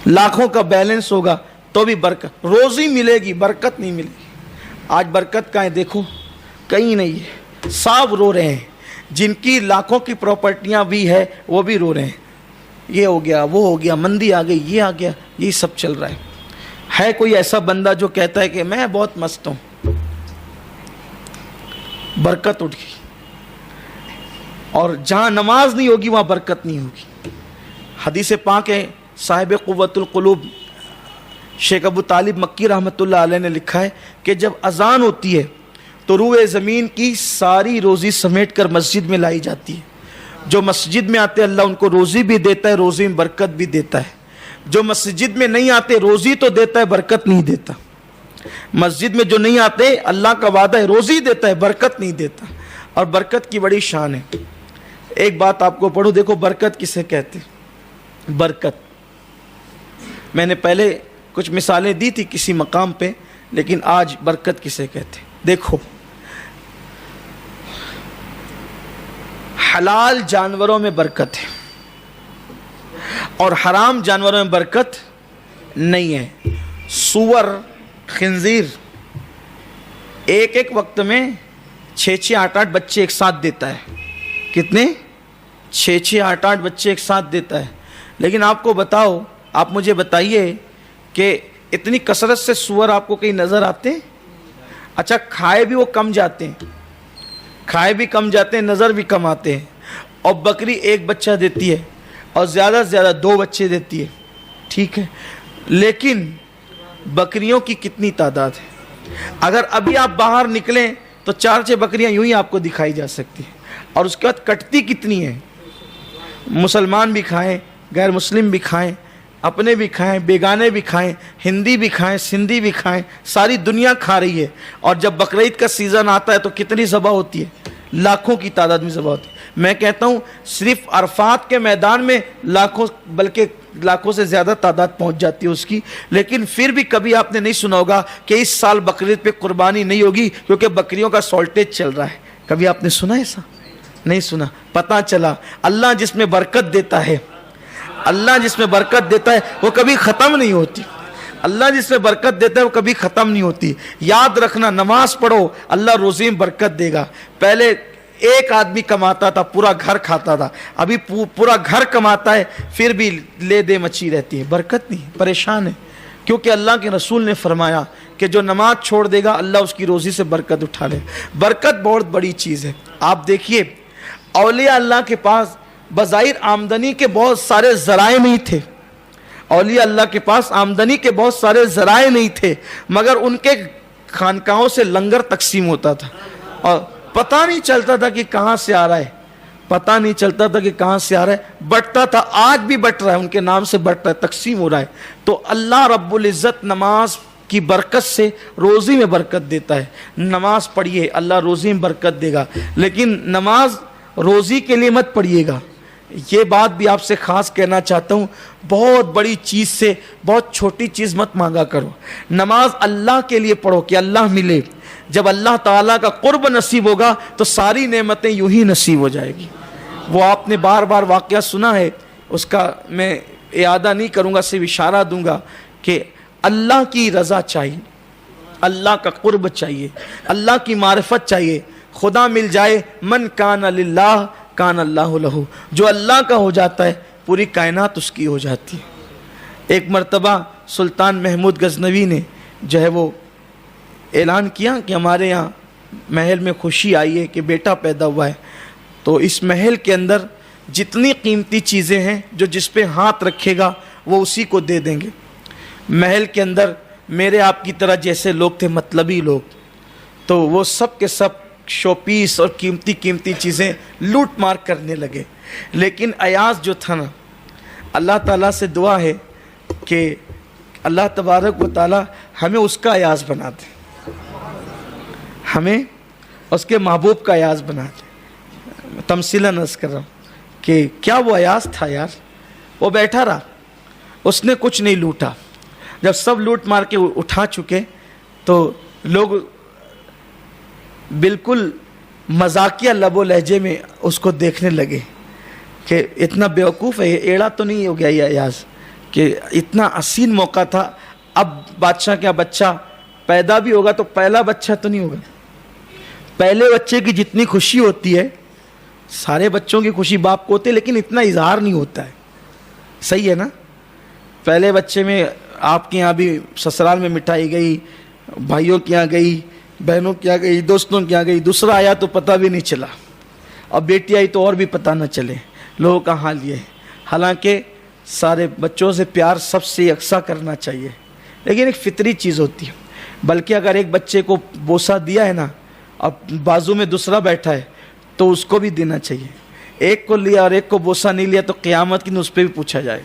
लाखों का बैलेंस होगा तो भी बरकत, रोज़ी मिलेगी, बरकत नहीं मिलेगी। आज बरकत कहाँ है? देखो कहीं नहीं है, सब रो रहे हैं। जिनकी लाखों की प्रॉपर्टियां भी है वो भी रो रहे हैं, ये हो गया, वो हो गया, मंदी आ गई, ये आ गया, ये सब चल रहा है कोई ऐसा बंदा जो कहता है कि मैं बहुत मस्त हूं? बरकत उठ गई। और जहां नमाज नहीं होगी वहां बरकत नहीं होगी। हदीस पाक है, साहिब कुव्वतुल कुलूब शेख अबू तालिब मक्की रहमतुल्लाह अलैह ने लिखा है कि जब अजान होती है तो रूए ज़मीन की सारी रोज़ी समेट कर मस्जिद में लाई जाती है। जो मस्जिद में आते अल्लाह उनको रोज़ी भी देता है, रोज़ी में बरकत भी देता है। जो मस्जिद में नहीं आते रोज़ी तो देता है, बरकत नहीं देता। मस्जिद में जो नहीं आते अल्लाह का वादा है रोज़ी देता है, बरकत नहीं देता। और बरकत की बड़ी शान है। एक बात आपको पढ़ो, देखो बरकत किसे कहते हैं। बरकत मैंने पहले कुछ मिसालें दी थी किसी मकाम पे, लेकिन आज बरकत किसे कहते हैं। देखो हलाल जानवरों में बरकत है और हराम जानवरों में बरकत नहीं है। सूअर, खिंजीर एक एक वक्त में 6-6, 8-8 बच्चे एक साथ देता है। कितने? 6-6, 8-8 बच्चे एक साथ देता है। लेकिन आपको बताओ, आप मुझे बताइए कि इतनी कसरत से सूअर आपको कहीं नजर आते? अच्छा, खाए भी वो कम जाते हैं, खाए भी कम जाते हैं, नज़र भी कम आते हैं। और बकरी एक बच्चा देती है और ज़्यादा से ज़्यादा 2 बच्चे देती है, ठीक है। लेकिन बकरियों की कितनी तादाद है? अगर अभी आप बाहर निकलें तो 4-6 बकरियां यूं ही आपको दिखाई जा सकती हैं। और उसके बाद कटती कितनी है? मुसलमान भी खाएं, गैर मुस्लिम भी खाएं, अपने भी खाएं, बेगाने भी खाएं, हिंदी भी खाएं, सिंधी भी खाएं, सारी दुनिया खा रही है। और जब बकरीद का सीज़न आता है तो कितनी ज़बह होती है? लाखों की तादाद में ज़बह होती है। मैं कहता हूँ सिर्फ अरफात के मैदान में लाखों, बल्कि लाखों से ज़्यादा तादाद पहुँच जाती है उसकी। लेकिन फिर भी कभी आपने नहीं सुना होगा कि इस साल बकरीद पे कुर्बानी नहीं होगी क्योंकि बकरियों का शॉर्टेज चल रहा है। कभी आपने सुना ऐसा? नहीं सुना। पता चला अल्लाह जिसमें बरकत देता है, अल्लाह जिसमें बरकत देता है वो कभी ख़त्म नहीं होती। अल्लाह जिसमें बरकत देता है वो कभी ख़त्म नहीं होती। याद रखना, नमाज पढ़ो, अल्लाह रोज़ी में बरकत देगा। पहले एक आदमी कमाता था, पूरा घर खाता था, अभी पूरा घर कमाता है फिर भी ले दे मची रहती है, बरकत नहीं, परेशान है। क्योंकि अल्लाह के रसूल ने फरमाया कि जो नमाज छोड़ देगा अल्लाह उसकी रोज़ी से बरकत उठा ले। बरकत बहुत बड़ी चीज़ है। आप देखिए औलिया अल्लाह के पास बज़ाहिर आमदनी के बहुत सारे ज़राए नहीं थे। औलिया अल्लाह के पास आमदनी के बहुत सारे ज़राए नहीं थे, मगर उनके खानकाहों से लंगर तकसीम होता था और पता नहीं चलता था कि कहाँ से आ रहा है, पता नहीं चलता था कि कहाँ से आ रहा है, बंटता था। आज भी बंट रहा है, उनके नाम से बंट रहा है, तकसीम हो रहा है। तो अल्लाह रब्बुल इज़्ज़त नमाज की बरकत से रोज़ी में बरकत देता है। नमाज पढ़िए, अल्लाह रोज़ी में बरकत देगा। लेकिन नमाज रोज़ी के लिए मत पढ़िएगा। ये बात भी आपसे ख़ास कहना चाहता हूँ, बहुत बड़ी चीज़ से बहुत छोटी चीज़ मत मांगा करो। नमाज अल्लाह के लिए पढ़ो कि अल्लाह मिले। जब अल्लाह ताला का कुर्ब नसीब होगा तो सारी नेमतें यूं ही नसीब हो जाएगी। वो आपने बार बार वाक़या सुना है, उसका मैं इयादा नहीं करूँगा, सिर्फ इशारा दूँगा कि अल्लाह की रज़ा चाहिए, अल्लाह का कुर्ब चाहिए, अल्लाह की मारिफत चाहिए। खुदा मिल जाए, मन कान लिल्लाह कान अल्लाहु लहू। जो अल्लाह का हो जाता है पूरी कायनात उसकी हो जाती है। एक मर्तबा सुल्तान महमूद गजनवी ने जो है वो ऐलान किया कि हमारे यहाँ महल में खुशी आई है कि बेटा पैदा हुआ है, तो इस महल के अंदर जितनी कीमती चीज़ें हैं जो जिस पे हाथ रखेगा वो उसी को दे देंगे। महल के अंदर मेरे आपकी तरह जैसे लोग थे, मतलबी लोग, तो वो सब के सब शोपीस और कीमती कीमती चीज़ें लूट मार करने लगे। लेकिन अयाज जो था ना, अल्लाह ताला से दुआ है कि अल्लाह तबारक व ताला हमें उसका अयाज बना दे, हमें उसके महबूब का अयाज बना दे। तमसीलन अर्ज़ कर रहा हूँ कि क्या वो अयाज था यार। वो बैठा रहा, उसने कुछ नहीं लूटा। जब सब लूट मार के उठा चुके तो लोग बिल्कुल मजाकिया लबो लहजे में उसको देखने लगे कि इतना बेवकूफ़ है, ये एड़ा तो नहीं हो गया ये अयाज, کہ اتنا حسین موقع تھا. اب بادشاہ کیا بچہ پیدا بھی ہوگا تو پہلا بچہ تو نہیں ہوگا. پہلے بچے کی جتنی خوشی ہوتی ہے, سارے بچوں کی خوشی باپ کو ہوتی ہے, لیکن اتنا اظہار نہیں ہوتا ہے. صحیح ہے نا؟ پہلے بچے میں آپ کے یہاں بھی سسرال میں مٹھائی گئی, بھائیوں کے یہاں گئی, بہنوں کے یہاں گئی, دوستوں کے یہاں گئی, دوسرا آیا تو پتہ بھی نہیں چلا, اب بیٹی آئی تو اور بھی پتہ نہ چلے. لوگوں کا حال یہ ہے. حالانکہ سارے بچوں سے پیار سب سے یکساں کرنا چاہیے, لیکن ایک فطری چیز ہوتی ہے. بلکہ اگر ایک بچے کو بوسہ دیا ہے نا, اب بازو میں دوسرا بیٹھا ہے تو اس کو بھی دینا چاہیے. ایک کو لیا اور ایک کو بوسہ نہیں لیا تو قیامت کی اس پہ بھی پوچھا جائے.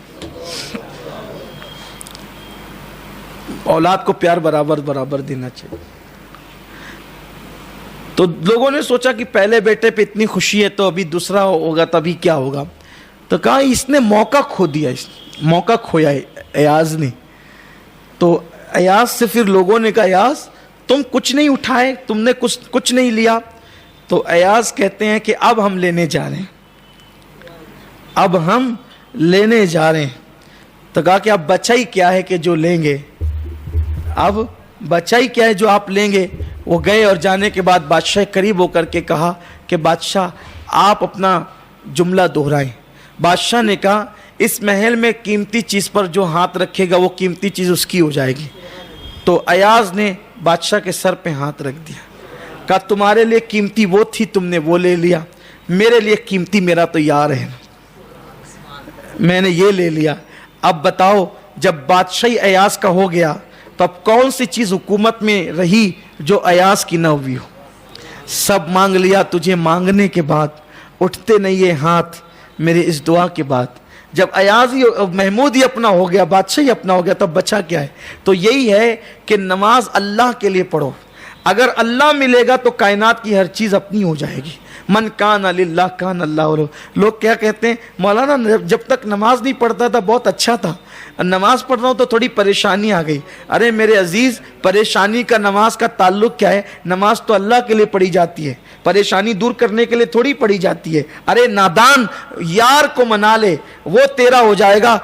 اولاد کو پیار برابر برابر دینا چاہیے. تو لوگوں نے سوچا کہ پہلے بیٹے پہ اتنی خوشی ہے تو ابھی دوسرا ہوگا تبھی کیا ہوگا. تو کہا اس نے موقع کھو دیا, موقع کھویا ہے ایاز نے. تو ایاز سے پھر لوگوں نے کہا ایاز تم کچھ نہیں اٹھائے, تم نے کچھ نہیں لیا. تو ایاز کہتے ہیں کہ اب ہم لینے جا رہے ہیں, اب ہم لینے جا رہے ہیں. تو کہا کہ اب بچہ ہی کیا ہے کہ جو لیں گے, اب بچہ ہی کیا ہے جو آپ لیں گے. وہ گئے اور جانے کے بعد بادشاہ قریب ہو کر کے کہا کہ بادشاہ آپ اپنا جملہ دہرائیں. بادشاہ نے کہا اس محل میں قیمتی چیز پر جو ہاتھ رکھے گا وہ قیمتی چیز اس کی ہو جائے گی. تو ایاز نے بادشاہ کے سر پہ ہاتھ رکھ دیا, کہا تمہارے لیے قیمتی وہ تھی, تم نے وہ لے لیا, میرے لیے قیمتی میرا تو یار ہے, میں نے یہ لے لیا. اب بتاؤ جب بادشاہی ایاز کا ہو گیا تو اب کون سی چیز حکومت میں رہی جو ایاز کی نہ ہوئی ہو. سب مانگ لیا تجھے مانگنے کے بعد, اٹھتے نہیں یہ ہاتھ میرے اس دعا کے بعد. جب ایاز ہی محمود ہی اپنا ہو گیا, بادشاہ ہی اپنا ہو گیا, تب بچا کیا ہے. تو یہی ہے کہ نماز اللہ کے لیے پڑھو. اگر اللہ ملے گا تو کائنات کی ہر چیز اپنی ہو جائے گی. من کان للہ کان اللہ لہ. لوگ کیا کہتے ہیں مولانا جب تک نماز نہیں پڑھتا تھا بہت اچھا تھا, نماز پڑھ رہا ہوں تو تھوڑی پریشانی آ گئی. ارے میرے عزیز, پریشانی کا نماز کا تعلق کیا ہے؟ نماز تو اللہ کے لیے پڑھی جاتی ہے, پریشانی دور کرنے کے لیے تھوڑی پڑھی جاتی ہے. ارے نادان, یار کو منا لے وہ تیرا ہو جائے گا.